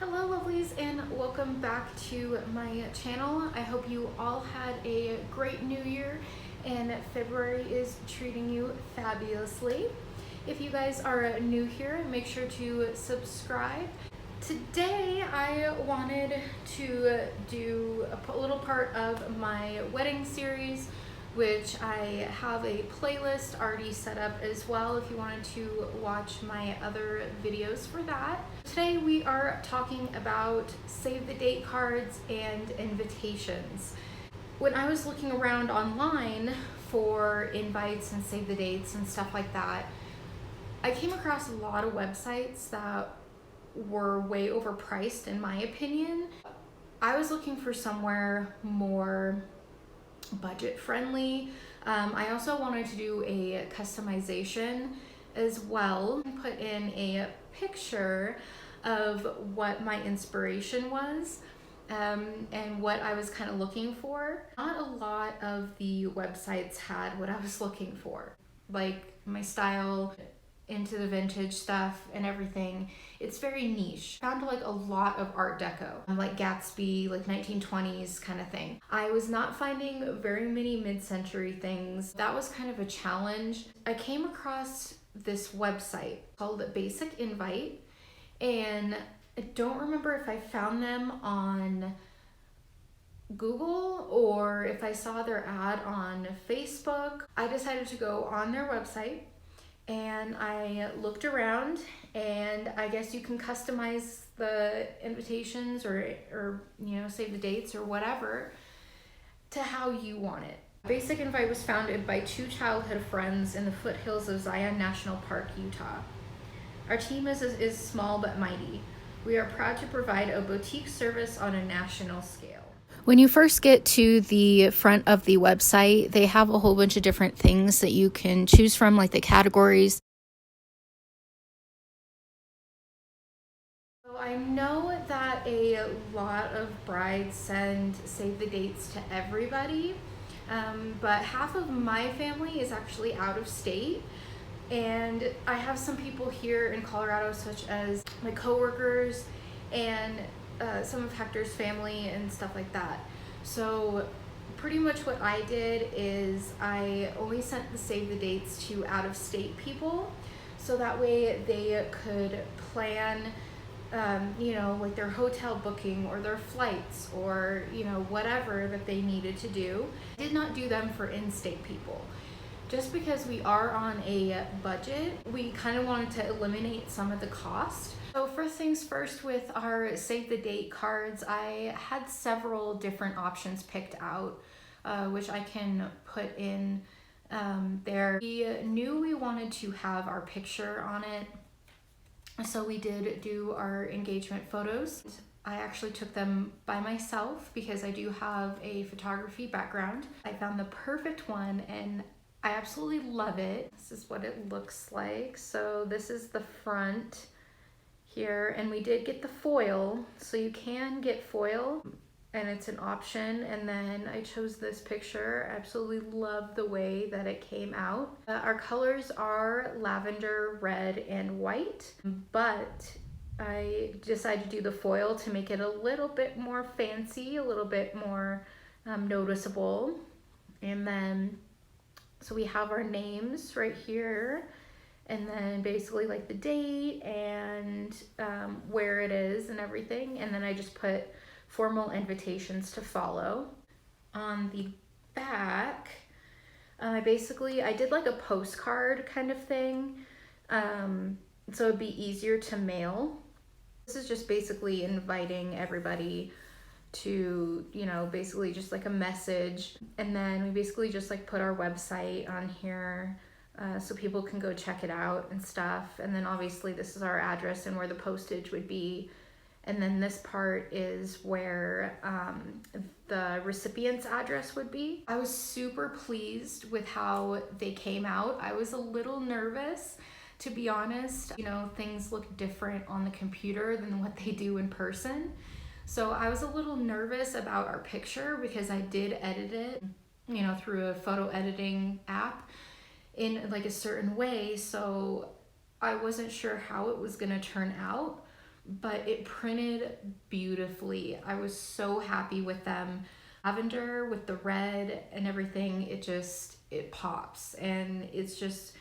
Hello lovelies, and welcome back to my channel. I hope you all had a great new year and February is treating you fabulously. If you guys are new here, make sure to subscribe. Today I wanted to do a little part of my wedding series, which I have a playlist already set up as well if you wanted to watch my other videos for that. Today we are talking about save the date cards and invitations. When I was looking around online for invites and save the dates and stuff like that, I came across a lot of websites that were way overpriced in my opinion. I was looking for somewhere more budget friendly. I also wanted to do a customization as well, put in a picture of what my inspiration was and what I was kind of looking for. Not a lot of the websites had what I was looking for, like my style, into the vintage stuff and everything. It's very niche. Found like a lot of Art Deco, like Gatsby, like 1920s kind of thing. I was not finding very many mid-century things. That was kind of a challenge. I came across this website called Basic Invite, and I don't remember if I found them on Google or if I saw their ad on Facebook. I decided to go on their website and I looked around, and I guess you can customize the invitations or save the dates or whatever to how you want it. Basic Invite was founded by two childhood friends in the foothills of Zion National Park, Utah. Our team is small but mighty. We are proud to provide a boutique service on a national scale. When you first get to the front of the website, they have a whole bunch of different things that you can choose from, like the categories. So I know that a lot of brides send save the dates to everybody, but half of my family is actually out of state. And I have some people here in Colorado, such as my coworkers and some of Hector's family and stuff like that. So pretty much what I did is I only sent the save the dates to out of state people, so that way they could plan like their hotel booking or their flights or whatever that they needed to do. I did not do them for in-state people. Just because we are on a budget, we kind of wanted to eliminate some of the cost. So first things first, with our save the date cards, I had several different options picked out, which I can put in there. We knew we wanted to have our picture on it, so we did do our engagement photos. I actually took them by myself because I do have a photography background. I found the perfect one and I absolutely love it. This is what it looks like. So this is the front here, and we did get the foil, so you can get foil and it's an option. And then I chose this picture. I absolutely love the way that it came out. Our colors are lavender, red, and white, but I decided to do the foil to make it a little bit more fancy, a little bit more noticeable. And then so we have our names right here, and then basically like the date and where it is and everything. And then I just put formal invitations to follow. On the back, I did like a postcard kind of thing, so it'd be easier to mail. This is just basically inviting everybody to, basically just like a message. And then we basically just like put our website on here so people can go check it out and stuff. And then obviously this is our address and where the postage would be. And then this part is where the recipient's address would be. I was super pleased with how they came out. I was a little nervous, to be honest. Things look different on the computer than what they do in person. So I was a little nervous about our picture because I did edit it, through a photo editing app in like a certain way. So I wasn't sure how it was gonna turn out. but it printed beautifully. I was so happy with them. Lavender with the red and everything, it pops, and it's just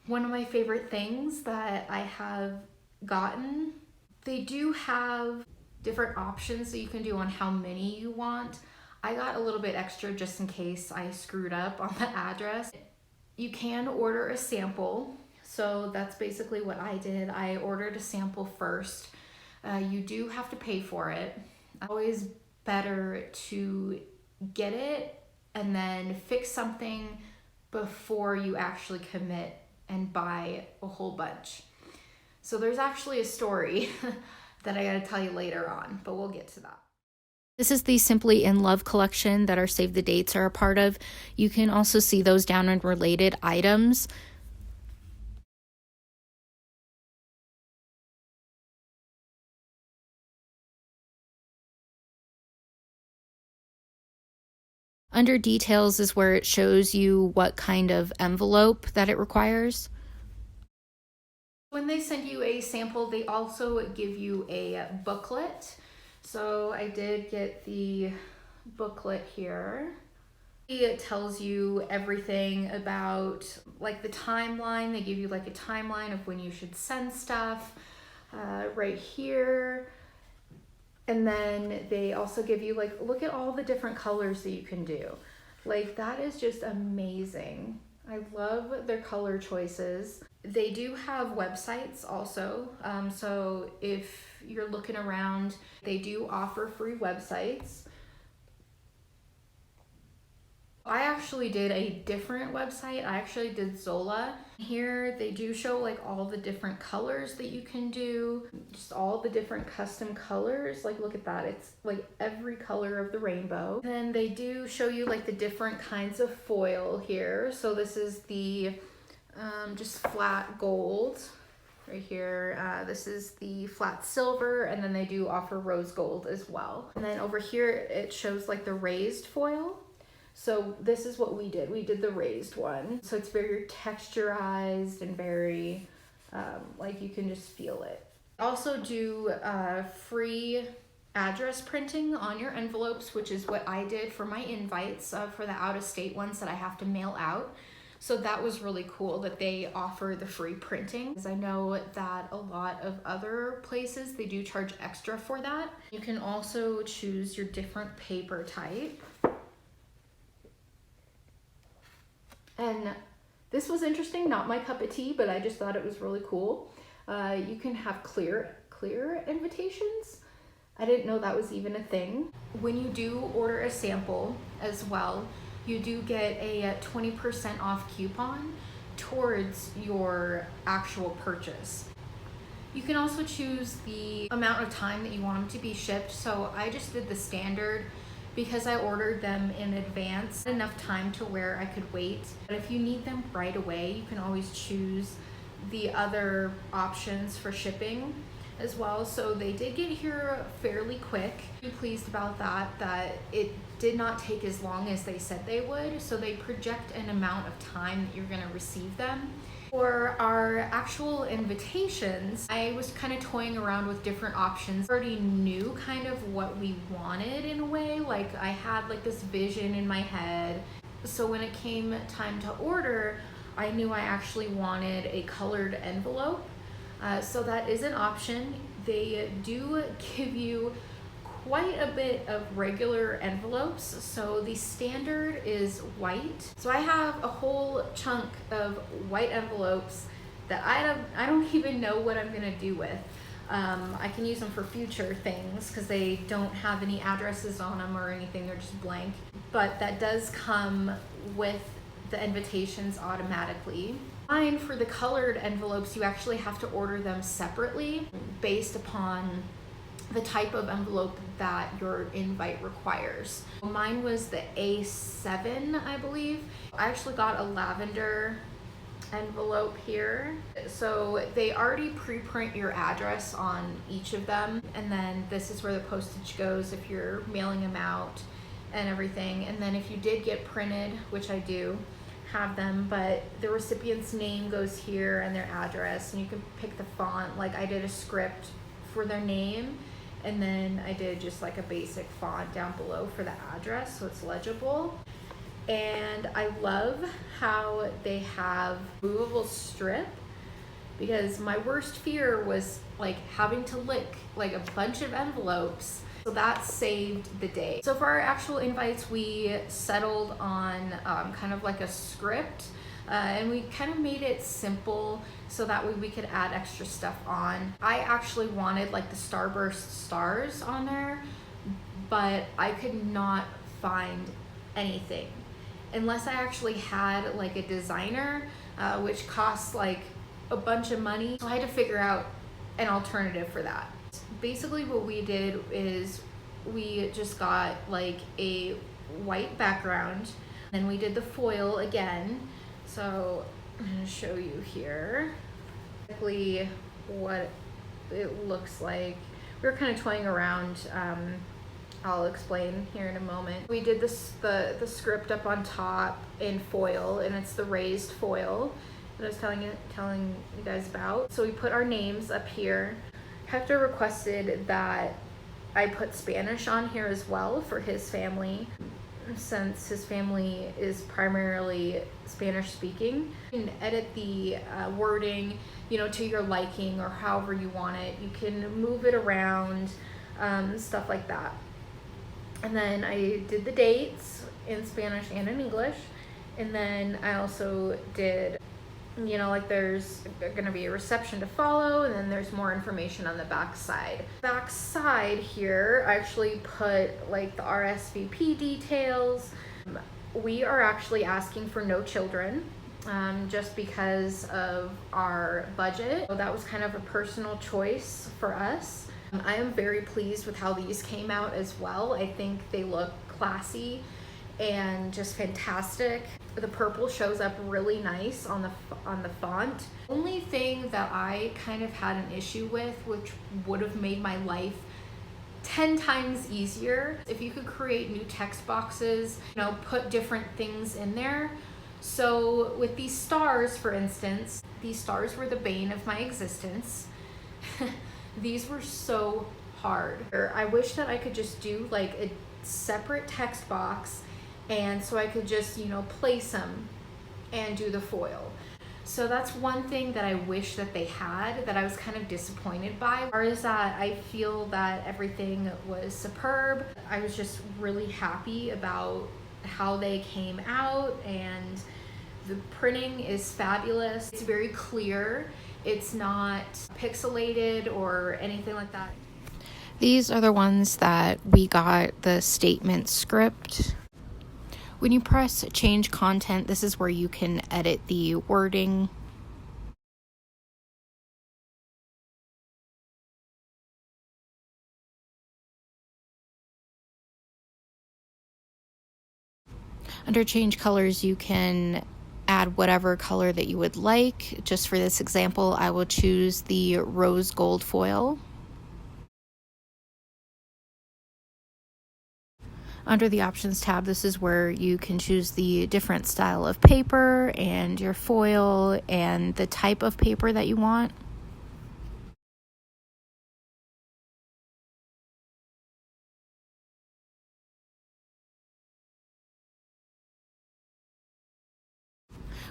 one of my favorite things that I have gotten. They do have different options that you can do on how many you want. I got a little bit extra just in case I screwed up on the address. You can order a sample, so that's basically what I did. I ordered a sample first. You do have to pay for it. Always better to get it and then fix something before you actually commit and buy a whole bunch. So there's actually a story that I gotta tell you later on, but we'll get to that. This is the Simply in Love collection that our Save the Dates are a part of. You can also see those down in related items. Under details is where it shows you what kind of envelope that it requires. When they send you a sample, they also give you a booklet. So I did get the booklet here. It tells you everything about like the timeline. They give you like a timeline of when you should send stuff right here. And then they also give you like, look at all the different colors that you can do. Like that is just amazing. I love their color choices. They do have websites also. So if you're looking around, they do offer free websites. I actually did a different website. I actually did Zola. Here they do show like all the different colors that you can do, just all the different custom colors. Like look at that, it's like every color of the rainbow. Then they do show you like the different kinds of foil here. So this is the just flat gold right here. This is the flat silver, and then they do offer rose gold as well. And then over here it shows like the raised foil. So this is what we did. We did the raised one. So it's very texturized and very, like you can just feel it. Also do free address printing on your envelopes, which is what I did for my invites for the out-of-state ones that I have to mail out. So that was really cool that they offer the free printing, because I know that a lot of other places, they do charge extra for that. You can also choose your different paper type. And this was interesting, not my cup of tea, but I just thought it was really cool. You can have clear invitations. I didn't know that was even a thing. When you do order a sample as well, you do get a 20% off coupon towards your actual purchase. You can also choose the amount of time that you want them to be shipped. So I just did the standard, because I ordered them in advance, enough time to where I could wait. But if you need them right away, you can always choose the other options for shipping as well. So they did get here fairly quick. I'm pleased about that it did not take as long as they said they would. So they project an amount of time that you're gonna receive them. For our actual invitations, I was kind of toying around with different options. I already knew kind of what we wanted in a way. Like I had like this vision in my head. So when it came time to order, I knew I actually wanted a colored envelope. So that is an option. They do give you quite a bit of regular envelopes. So the standard is white. So I have a whole chunk of white envelopes that I don't even know what I'm gonna do with. I can use them for future things because they don't have any addresses on them or anything, they're just blank. But that does come with the invitations automatically. Mine, for the colored envelopes, you actually have to order them separately based upon the type of envelope that your invite requires. Mine was the A7, I believe. I actually got a lavender envelope here. So they already pre-print your address on each of them, and then this is where the postage goes if you're mailing them out and everything. And then if you did get printed, which I do have them, but the recipient's name goes here and their address, and you can pick the font. Like I did a script for their name, and then I did just like a basic font down below for the address so it's legible. And I love how they have movable strip, because my worst fear was like having to lick like a bunch of envelopes. So that saved the day. So for our actual invites, we settled on kind of like a script, and we kind of made it simple so that way we could add extra stuff on. I actually wanted like the starburst stars on there, but I could not find anything unless I actually had like a designer, which costs like a bunch of money. So I had to figure out an alternative for that. Basically what we did is we just got like a white background, then we did the foil again. So I'm gonna show you here exactly what it looks like. We were kind of toying around. I'll explain here in a moment. We did this the script up on top in foil, and it's the raised foil that I was telling you guys about. So we put our names up here. Hector requested that I put Spanish on here as well for his family, since his family is primarily Spanish speaking. You can edit the wording, to your liking or however you want it. You can move it around, stuff like that. And then I did the dates in Spanish and in English. And then I also did, like there's gonna be a reception to follow, and then there's more information on the back side. Back side here, I actually put like the RSVP details. We are actually asking for no children, just because of our budget. So that was kind of a personal choice for us. I am very pleased with how these came out as well. I think they look classy and just fantastic. The purple shows up really nice on the font. Only thing that I kind of had an issue with, which would have made my life 10 times easier, if you could create new text boxes, put different things in there. So with these stars, for instance, these stars were the bane of my existence. These were so hard. I wish that I could just do like a separate text box, and so I could just, place them and do the foil. So that's one thing that I wish that they had, that I was kind of disappointed by. As far as that, I feel that everything was superb. I was just really happy about how they came out, and the printing is fabulous. It's very clear. It's not pixelated or anything like that. These are the ones that we got the statement script. When you press change content, this is where you can edit the wording. Under change colors, you can add whatever color that you would like. Just for this example, I will choose the rose gold foil. Under the options tab, this is where you can choose the different style of paper and your foil and the type of paper that you want.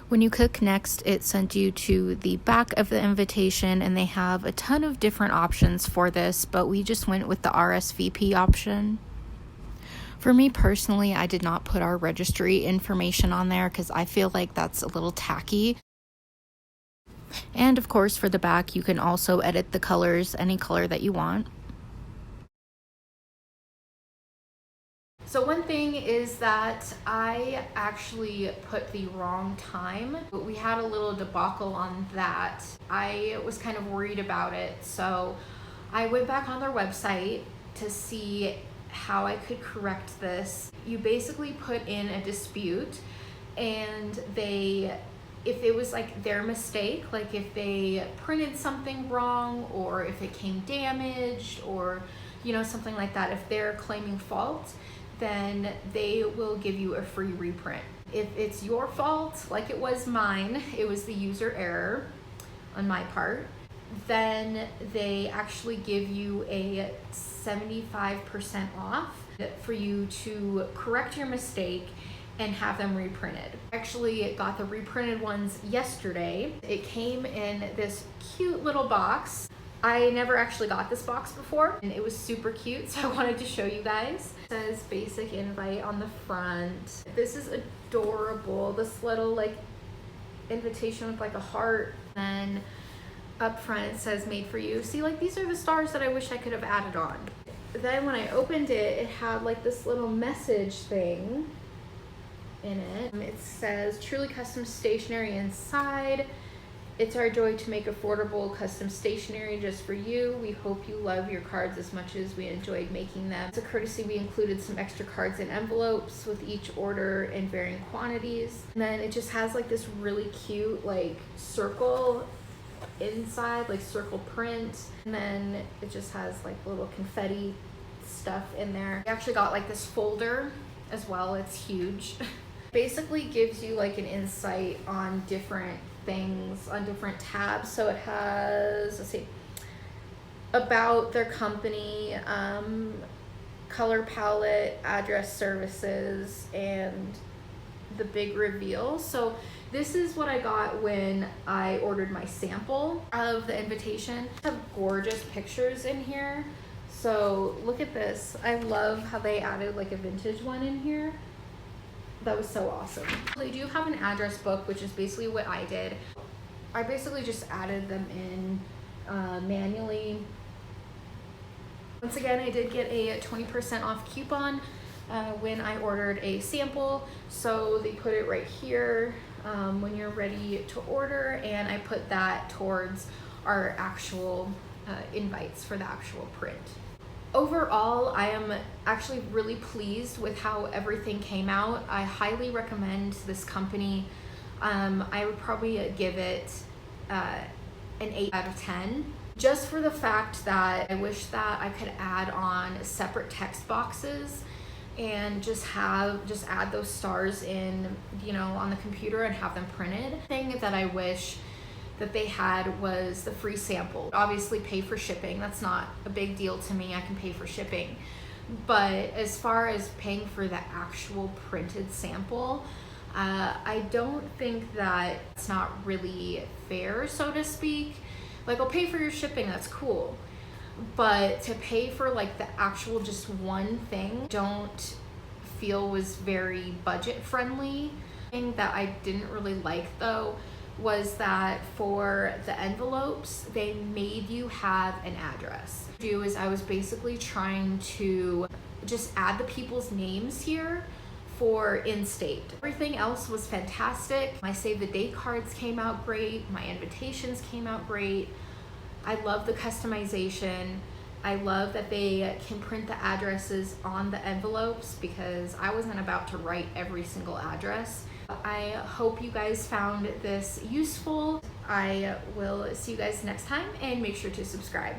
When you click next, it sends you to the back of the invitation, and they have a ton of different options for this, but we just went with the RSVP option. For me personally, I did not put our registry information on there because I feel like that's a little tacky. And of course, for the back, you can also edit the colors, any color that you want. So one thing is that I actually put the wrong time. We had a little debacle on that. I was kind of worried about it. So I went back on their website to see how I could correct this. You basically put in a dispute, and if it was like their mistake, like if they printed something wrong or if it came damaged or something like that, if they're claiming fault, then they will give you a free reprint. If it's your fault, like it was mine, it was the user error on my part, then they actually give you a 75% off for you to correct your mistake and have them reprinted. Actually got the reprinted ones yesterday. It came in this cute little box. I never actually got this box before, and it was super cute, so I wanted to show you guys. It says basic invite on the front. This is adorable. This little like invitation with like a heart, and up front it says made for you. See, like these are the stars that I wish I could have added on. Then when I opened it, it had like this little message thing in it. It says truly custom stationery inside. It's our joy to make affordable custom stationery just for you. We hope you love your cards as much as we enjoyed making them. As a courtesy, we included some extra cards and envelopes with each order in varying quantities. And then it just has like this really cute like circle inside, like circle print. And then it just has like little confetti stuff in there. I actually got like this folder as well. It's huge. Basically gives you like an insight on different things on different tabs. So it has, let's see, about their company, color palette, address, services, and the big reveal. So this is what I got when I ordered my sample of the invitation. I have gorgeous pictures in here. So look at this. I love how they added like a vintage one in here. That was so awesome. They do have an address book, which is basically what I did. I basically just added them in manually. Once again, I did get a 20% off coupon when I ordered a sample. So they put it right here when you're ready to order, and I put that towards our actual invites for the actual print. Overall, I am actually really pleased with how everything came out. I highly recommend this company. I would probably give it an 8 out of 10. Just for the fact that I wish that I could add on separate text boxes and just add those stars in, you know, on the computer and have them printed. The thing that I wish that they had was the free sample. Obviously pay for shipping, that's not a big deal to me, I can pay for shipping. But as far as paying for the actual printed sample, I don't think that it's not really fair, so to speak. Like, I'll pay for your shipping, that's cool. But to pay for like the actual just one thing, don't feel was very budget friendly. Thing that I didn't really like though was that for the envelopes, they made you have an address. What I do is I was basically trying to just add the people's names here for in-state. Everything else was fantastic. My save the date cards came out great. My invitations came out great. I love the customization. I love that they can print the addresses on the envelopes because I wasn't about to write every single address. I hope you guys found this useful. I will see you guys next time, and make sure to subscribe.